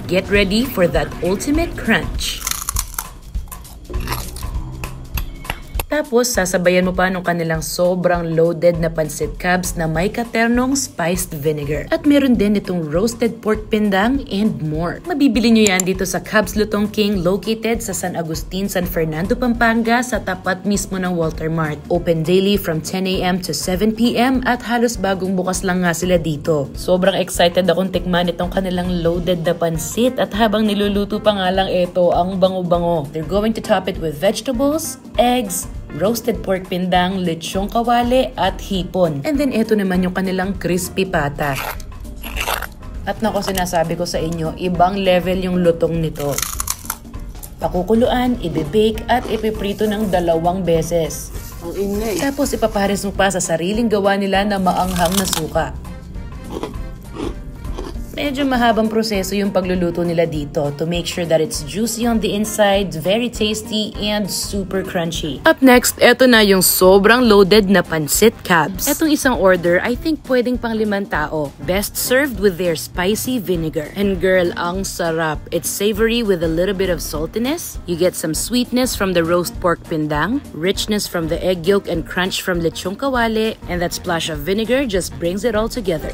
Get ready for that ultimate crunch. Tapos, sasabayan mo pa nung kanilang sobrang loaded na pancit cabs na may katernong spiced vinegar. At meron din itong roasted pork pindang and more. Mabibili nyo yan dito sa Cabs Lutong King located sa San Agustin, San Fernando, Pampanga sa tapat mismo ng Walter Mart. Open daily from 10 a.m. to 7 p.m. at halos bagong bukas lang nga sila dito. Sobrang excited akong tikman itong kanilang loaded na pancit at habang niluluto pa nga lang ito, ang bango-bango. They're going to top it with vegetables, eggs, roasted pork pindang, lechong kawali, at hipon. And then, ito naman yung kanilang crispy pata. At nako, sinasabi ko sa inyo, ibang level yung lutong nito. Pakukuluan, ibibake, at ipiprito ng 2 beses. Ang ingay. Tapos, ipapares mo pa sa sariling gawa nila na maanghang na suka. Medyo mahabang proseso yung pagluluto nila dito to make sure that it's juicy on the inside, very tasty, and super crunchy. Up next, eto na yung sobrang loaded na pancit cabs. Etong isang order, I think pwedeng pang 5 tao. Best served with their spicy vinegar. And girl, ang sarap. It's savory with a little bit of saltiness. You get some sweetness from the roast pork pindang, richness from the egg yolk, and crunch from lechong kawali, and that splash of vinegar just brings it all together.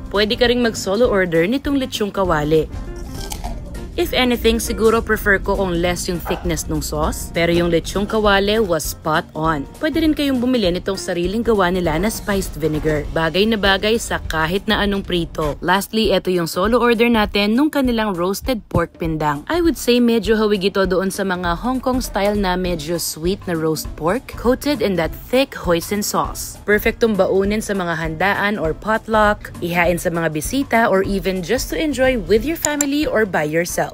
Pwede ka ring mag-solo order nitong lechong kawali. If anything, siguro prefer ko kung less yung thickness ng sauce, pero yung lechong kawali was spot on. Pwede rin kayong bumili nitong sariling gawa nila na spiced vinegar. Bagay na bagay sa kahit na anong prito. Lastly, eto yung solo order natin nung kanilang roasted pork pindang. I would say medyo hawig ito doon sa mga Hong Kong style na medyo sweet na roast pork, coated in that thick hoisin sauce. Perfectong baunin sa mga handaan or potluck, ihain sa mga bisita, or even just to enjoy with your family or by yourself.